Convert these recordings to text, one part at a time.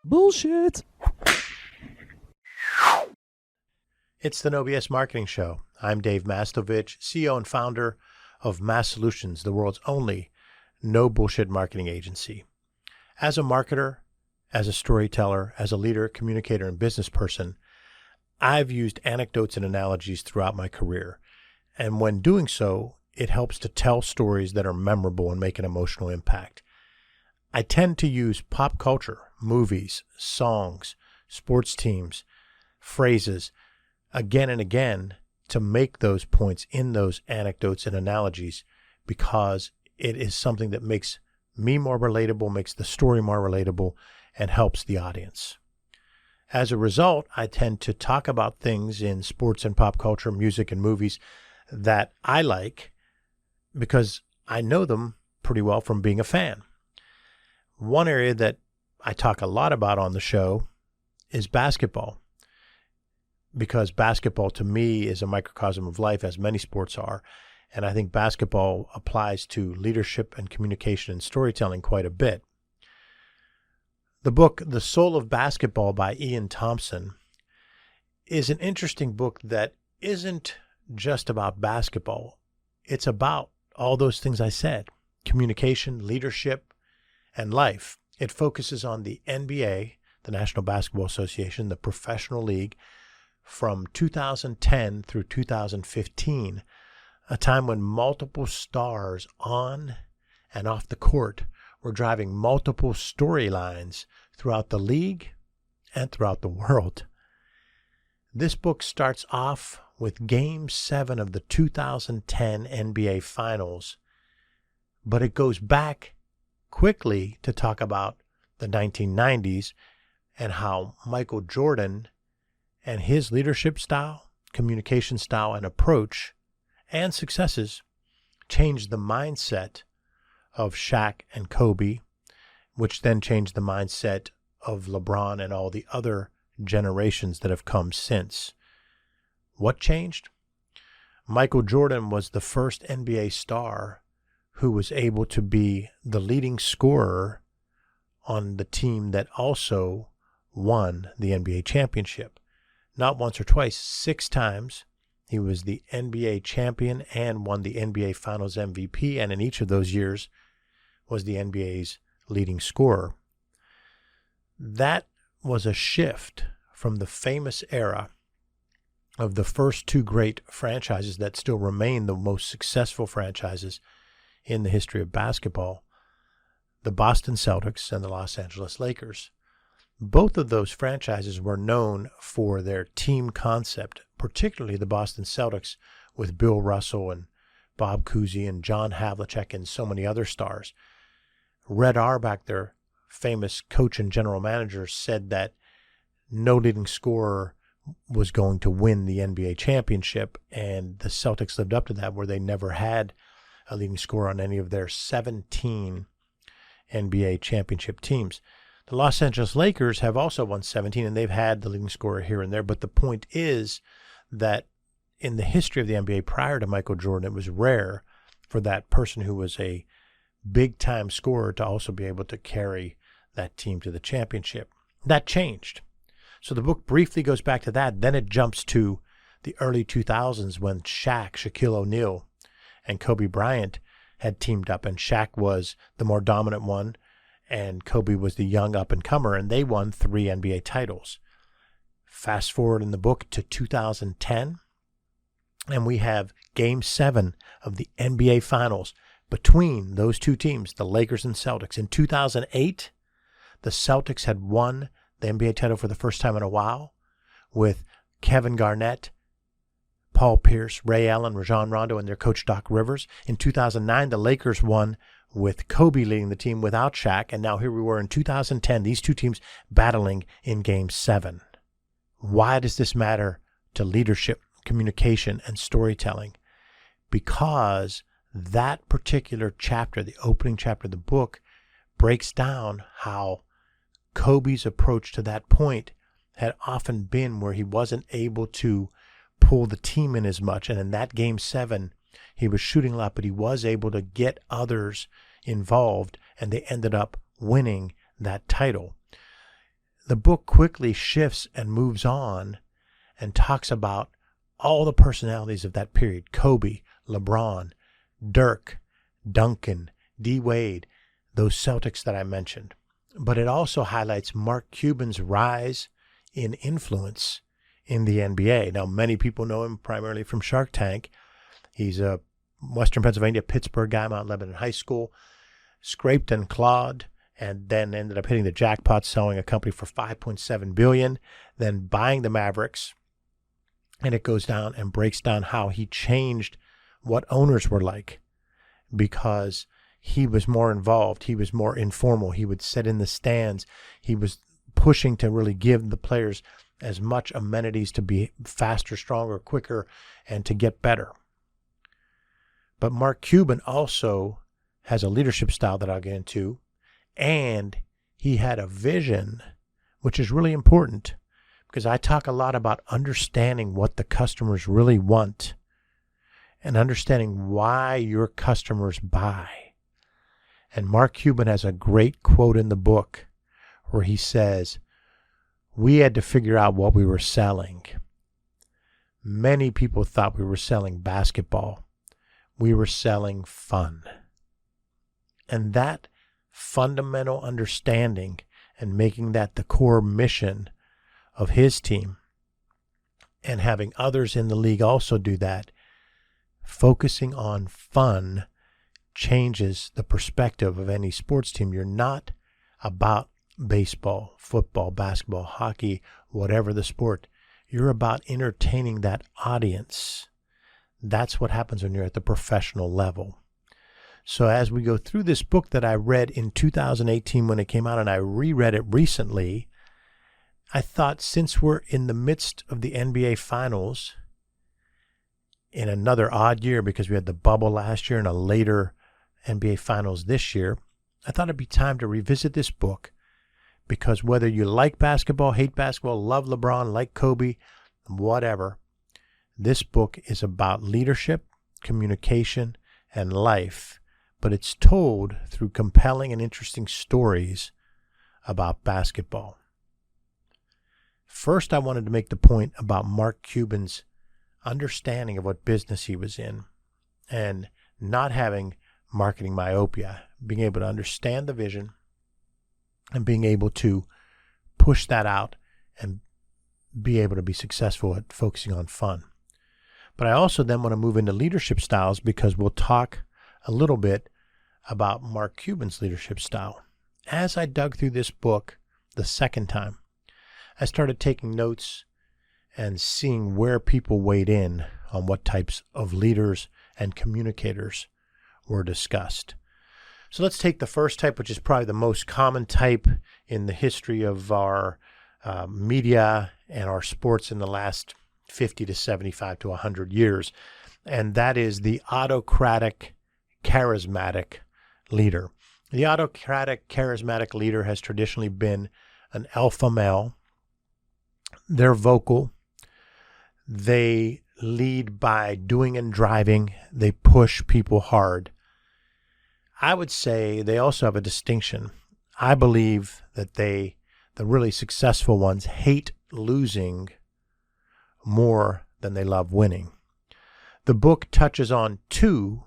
Bullshit. It's the No BS Marketing Show. I'm Dave Mastovich, CEO and founder of Massolutions, the world's only no bullshit marketing agency. As a marketer, as a storyteller, as a leader, communicator, and business person, I've used anecdotes and analogies throughout my career. And when doing so, it helps to tell stories that are memorable and make an emotional impact. I tend to use pop culture, movies, songs, sports teams, phrases, again and again to make those points in those anecdotes and analogies because it is something that makes me more relatable, makes the story more relatable, and helps the audience. As a result, I tend to talk about things in sports and pop culture, music and movies that I like because I know them pretty well from being a fan. One area that I talk a lot about on the show is basketball, because basketball to me is a microcosm of life, as many sports are, and I think basketball applies to leadership and communication and storytelling quite a bit. The book, The Soul of Basketball by Thompson, is an interesting book that isn't just about basketball. It's about all those things I said: communication, leadership, and life. It focuses on the NBA, the National Basketball Association, the professional league, from 2010 through 2015, a time when multiple stars on and off the court were driving multiple storylines throughout the league and throughout the world. This book starts off with Game 7 of the 2010 NBA Finals, but it goes back quickly to talk about the 1990s and how Michael Jordan and his leadership style, communication style, and approach and successes changed the mindset of Shaq and Kobe, which then changed the mindset of LeBron and all the other generations that have come since. What changed? Michael Jordan was the first NBA star who was able to be the leading scorer on the team that also won the NBA championship. Not once or twice, 6 times. He was the NBA champion and won the NBA Finals MVP, and in each of those years was the NBA's leading scorer. That was a shift from the famous era of the first 2 great franchises that still remain the most successful franchises in the history of basketball, the Boston Celtics and the Los Angeles Lakers. Both of those franchises were known for their team concept, particularly the Boston Celtics with Bill Russell and Bob Cousy and John Havlicek and so many other stars. Red Auerbach, their famous coach and general manager, said that no leading scorer was going to win the NBA championship, and the Celtics lived up to that, where they never had a leading scorer on any of their 17 NBA championship teams. The Los Angeles Lakers have also won 17, and they've had the leading scorer here and there. But the point is that in the history of the NBA prior to Michael Jordan, it was rare for that person who was a big-time scorer to also be able to carry that team to the championship. That changed. So the book briefly goes back to that. Then it jumps to the early 2000s when Shaquille O'Neal, and Kobe Bryant had teamed up, and Shaq was the more dominant one, and Kobe was the young up-and-comer, and they won 3 NBA titles. Fast forward in the book to 2010, and we have Game 7 of the NBA Finals between those 2 teams, the Lakers and Celtics. In 2008, the Celtics had won the NBA title for the first time in a while with Kevin Garnett, Paul Pierce, Ray Allen, Rajon Rondo, and their coach Doc Rivers. In 2009, the Lakers won with Kobe leading the team without Shaq, and now here we were in 2010, these 2 teams battling in Game 7. Why does this matter to leadership, communication, and storytelling? Because that particular chapter, the opening chapter of the book, breaks down how Kobe's approach to that point had often been where he wasn't able to pull the team in as much. And in that Game 7, he was shooting a lot, but he was able to get others involved, and they ended up winning that title. the book quickly shifts and moves on and talks about all the personalities of that period. Kobe, LeBron, Dirk, Duncan, D. Wade, those Celtics that I mentioned. But it also highlights Mark Cuban's rise in influence in the NBA. Now, many people know him primarily from Shark Tank. He's a Western Pennsylvania, Pittsburgh guy, Mount Lebanon High School, scraped and clawed, and then ended up hitting the jackpot, selling a company for $5.7 billion, then buying the Mavericks. And it goes down and breaks down how he changed what owners were like, because he was more involved. He was more informal. He would sit in the stands. He was pushing to really give the players as much amenities to be faster, stronger, quicker, and to get better. But Mark Cuban also has a leadership style that I'll get into, and he had a vision, which is really important, because I talk a lot about understanding what the customers really want and understanding why your customers buy. And Mark Cuban has a great quote in the book where he says, "We had to figure out what we were selling. Many people thought we were selling basketball. We were selling fun." And that fundamental understanding and making that the core mission of his team, and having others in the league also do that, focusing on fun changes the perspective of any sports team. You're not about baseball, football, basketball, hockey, whatever the sport. You're about entertaining that audience. That's what happens when you're at the professional level. So as we go through this book that I read in 2018 when it came out, and I reread it recently, I thought, since we're in the midst of the NBA Finals, in another odd year because we had the bubble last year and a later NBA Finals this year, I thought it'd be time to revisit this book, because whether you like basketball, hate basketball, love LeBron, like Kobe, whatever, this book is about leadership, communication, and life, but it's told through compelling and interesting stories about basketball. First, I wanted to make the point about Mark Cuban's understanding of what business he was in and not having marketing myopia, being able to understand the vision and being able to push that out and be able to be successful at focusing on fun. But I also then want to move into leadership styles, because we'll talk a little bit about Mark Cuban's leadership style. As I dug through this book the second time, I started taking notes and seeing where people weighed in on what types of leaders and communicators were discussed. So let's take the first type, which is probably the most common type in the history of our media and our sports in the last 50 to 75 to 100 years, and that is the autocratic, charismatic leader. The autocratic, charismatic leader has traditionally been an alpha male. They're vocal. They lead by doing and driving. They push people hard. I would say they also have a distinction. I believe that the really successful ones, hate losing more than they love winning. The book touches on two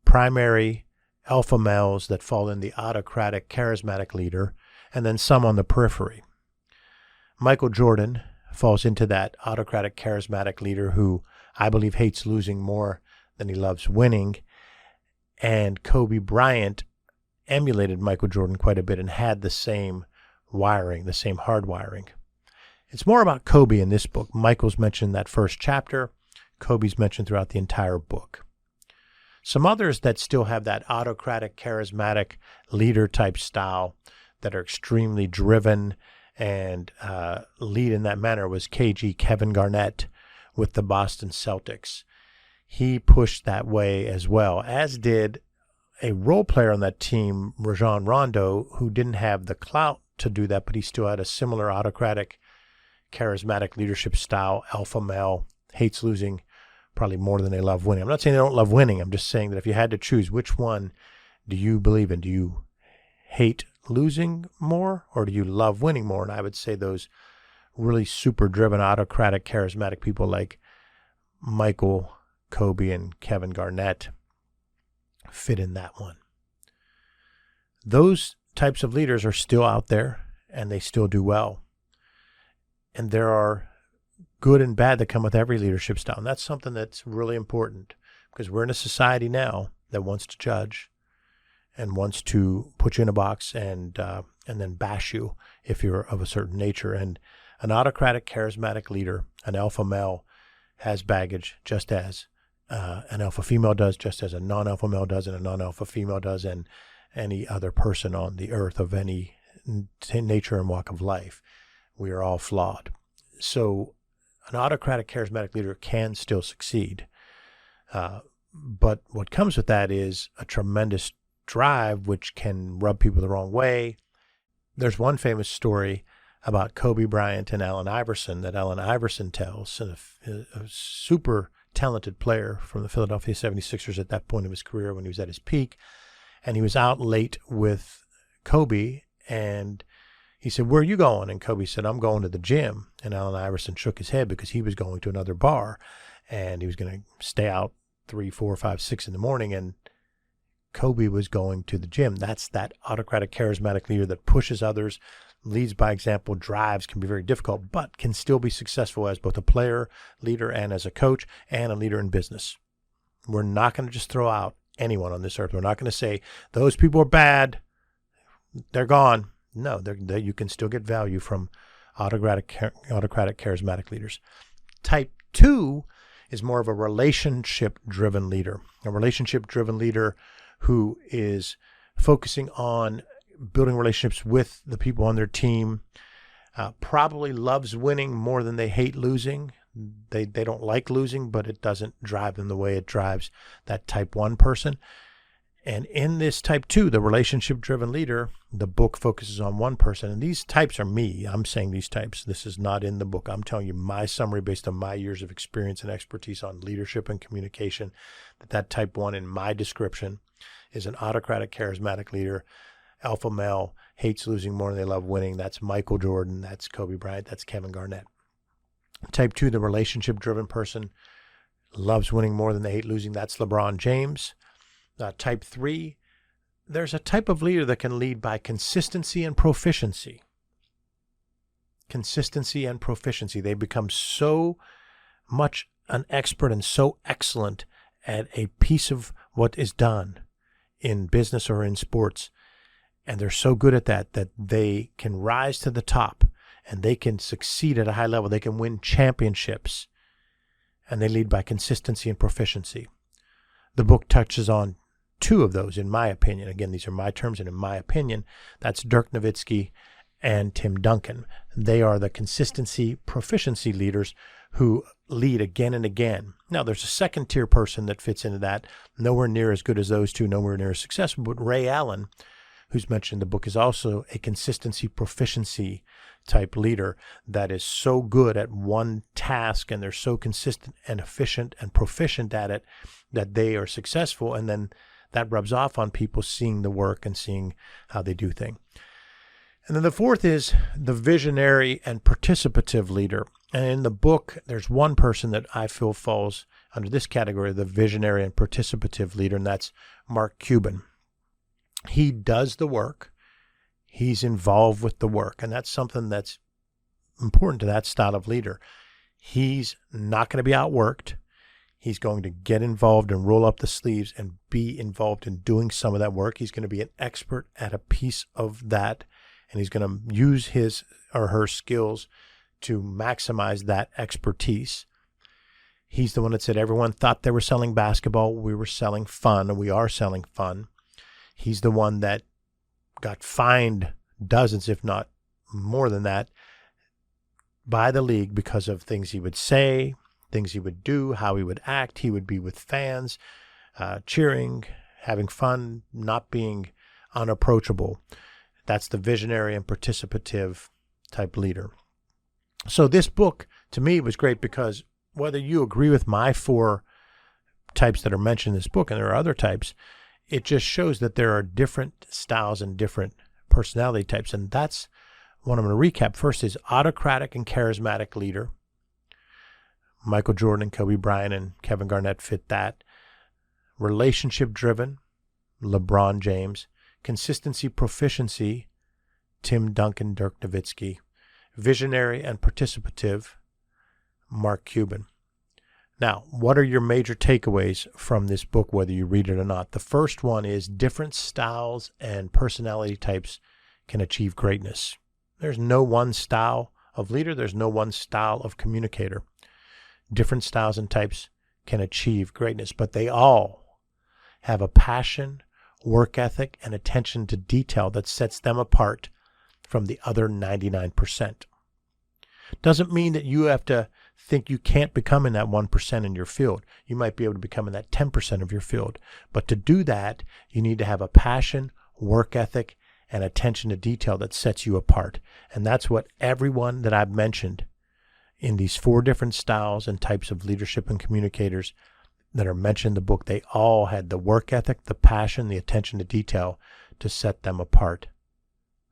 primary alpha males that fall in the autocratic, charismatic leader, and then some on the periphery. Michael Jordan falls into that autocratic, charismatic leader who I believe hates losing more than he loves winning. And Kobe Bryant emulated Michael Jordan quite a bit and had the same wiring, the same hardwiring. It's more about Kobe in this book. Michael's mentioned in that first chapter. Kobe's mentioned throughout the entire book. Some others that still have that autocratic, charismatic leader type style that are extremely driven and lead in that manner was KG, Kevin Garnett, with the Boston Celtics. He pushed that way as well, as did a role player on that team, Rajon Rondo, who didn't have the clout to do that, but he still had a similar autocratic, charismatic leadership style, alpha male, hates losing probably more than they love winning. I'm not saying they don't love winning. I'm just saying that if you had to choose, which one do you believe in? Do you hate losing more, or do you love winning more? And I would say those really super driven, autocratic, charismatic people like Michael, Kobe, and Kevin Garnett fit in that one. Those types of leaders are still out there, and they still do well. And there are good and bad that come with every leadership style. And that's something that's really important, because we're in a society now that wants to judge and wants to put you in a box and then bash you if you're of a certain nature. And an autocratic, charismatic leader, an alpha male, has baggage just as an alpha female does, just as a non-alpha male does, and a non-alpha female does, and any other person on the earth of any nature and walk of life. We are all flawed. So an autocratic, charismatic leader can still succeed. But what comes with that is a tremendous drive, which can rub people the wrong way. There's one famous story about Kobe Bryant and Allen Iverson that Allen Iverson tells, a super talented player from the Philadelphia 76ers at that point of his career when he was at his peak. And he was out late with Kobe, and he said, "Where are you going?" And Kobe said, "I'm going to the gym." And Allen Iverson shook his head because he was going to another bar, and he was going to stay out 3, 4, 5, 6 in the morning. And Kobe was going to the gym. That's that autocratic, charismatic leader that pushes others, leads by example, drives, can be very difficult, but can still be successful as both a player, leader, and as a coach, and a leader in business. We're not going to just throw out anyone on this earth. We're not going to say, those people are bad, they're gone. No, you can still get value from autocratic, charismatic leaders. Type 2 is more of a relationship-driven leader. A relationship-driven leader who is focusing on building relationships with the people on their team, probably loves winning more than they hate losing. They don't like losing, but it doesn't drive them the way it drives that type 1 person. And in this type 2, the relationship-driven leader, the book focuses on one person. And these types are me. I'm saying these types. This is not in the book. I'm telling you my summary based on my years of experience and expertise on leadership and communication, that type 1 in my description is an autocratic, charismatic leader, alpha male, hates losing more than they love winning. That's Michael Jordan. That's Kobe Bryant. That's Kevin Garnett. Type 2, the relationship-driven person, loves winning more than they hate losing. That's LeBron James. Type 3, there's a type of leader that can lead by consistency and proficiency. Consistency and proficiency. They become so much an expert and so excellent at a piece of what is done in business or in sports, and they're so good at that they can rise to the top and they can succeed at a high level. They can win championships, and they lead by consistency and proficiency. The book touches on 2 of those, in my opinion. Again, these are my terms, and in my opinion, that's Dirk Nowitzki and Tim Duncan. They are the consistency, proficiency leaders who lead again and again. Now, there's a second-tier person that fits into that, nowhere near as good as those 2, nowhere near as successful, but Ray Allen, who's mentioned in the book, is also a consistency, proficiency type leader that is so good at one task, and they're so consistent and efficient and proficient at it that they are successful, and then that rubs off on people seeing the work and seeing how they do things. And then the 4th is the visionary and participative leader. And in the book, there's one person that I feel falls under this category, the visionary and participative leader, and that's Mark Cuban. He does the work. He's involved with the work, and that's something that's important to that style of leader. He's not going to be outworked. He's going to get involved and roll up the sleeves and be involved in doing some of that work. He's going to be an expert at a piece of that, and he's going to use his or her skills to maximize that expertise. He's the one that said everyone thought they were selling basketball. We were selling fun, and we are selling fun. He's the one that got fined dozens, if not more than that, by the league because of things he would say, things he would do, how he would act. He would be with fans, cheering, having fun, not being unapproachable. That's the visionary and participative type leader. So this book, to me, was great because whether you agree with my 4 types that are mentioned in this book, and there are other types, it just shows that there are different styles and different personality types. And that's what I'm going to recap. First is autocratic and charismatic leader. Michael Jordan, Kobe Bryant, and Kevin Garnett fit that. Relationship driven, LeBron James. Consistency, proficiency, Tim Duncan, Dirk Nowitzki. Visionary and participative, Mark Cuban. Now, what are your major takeaways from this book, whether you read it or not? The first one is different styles and personality types can achieve greatness. There's no one style of leader. There's no one style of communicator. Different styles and types can achieve greatness, but they all have a passion, work ethic, and attention to detail that sets them apart from the other 99%. Doesn't mean that you have to think you can't become in that 1% in your field. You might be able to become in that 10% of your field. But to do that, you need to have a passion, work ethic, and attention to detail that sets you apart. And that's what everyone that I've mentioned in these 4 different styles and types of leadership and communicators that are mentioned in the book, they all had the work ethic, the passion, the attention to detail to set them apart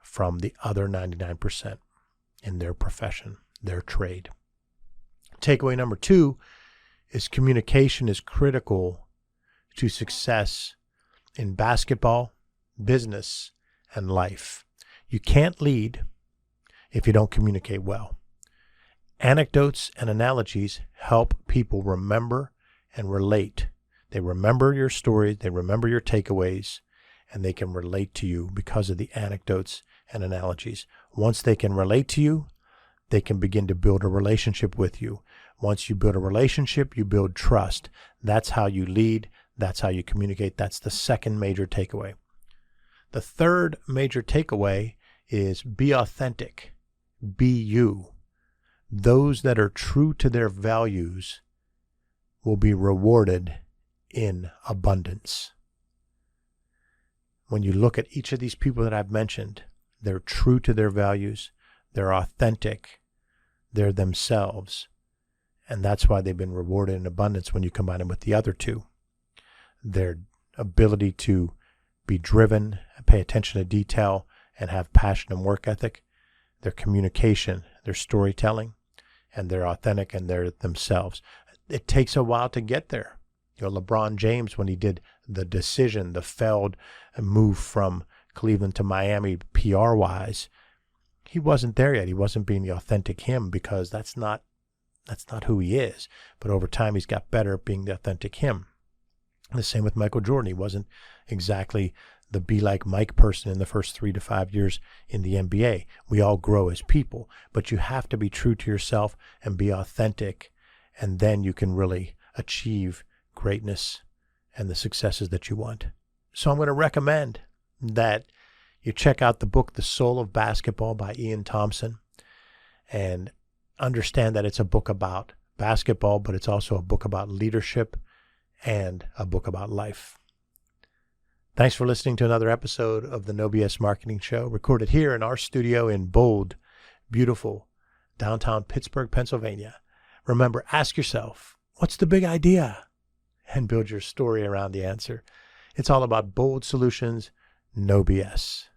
from the other 99% in their profession, their trade. Takeaway number 2 is communication is critical to success in basketball, business, and life. You can't lead if you don't communicate well. Anecdotes and analogies help people remember and relate. They remember your story, they remember your takeaways, and they can relate to you because of the anecdotes and analogies. Once they can relate to you, they can begin to build a relationship with you. Once you build a relationship, you build trust. That's how you lead. That's how you communicate. That's the second major takeaway. The third major takeaway is be authentic. Be you. Those that are true to their values will be rewarded in abundance. When you look at each of these people that I've mentioned, they're true to their values, they're authentic, they're themselves, and that's why they've been rewarded in abundance when you combine them with the other 2. Their ability to be driven, pay attention to detail, and have passion and work ethic, their communication, their storytelling, and they're authentic and they're themselves. It takes a while to get there. LeBron James, when he did the decision, the failed move from Cleveland to Miami PR-wise, he wasn't there yet. He wasn't being the authentic him because that's not who he is. But over time, he's got better at being the authentic him. The same with Michael Jordan. He wasn't exactly the be like Mike person in the first 3 to 5 years in the NBA. We all grow as people, but you have to be true to yourself and be authentic, and then you can really achieve greatness and the successes that you want. So I'm going to recommend that you check out the book, The Soul of Basketball by Thompson, and understand that it's a book about basketball, but it's also a book about leadership and a book about life. Thanks for listening to another episode of the No BS Marketing Show, recorded here in our studio in bold, beautiful downtown Pittsburgh, Pennsylvania. Remember, ask yourself, what's the big idea? And build your story around the answer. It's all about bold solutions, no BS.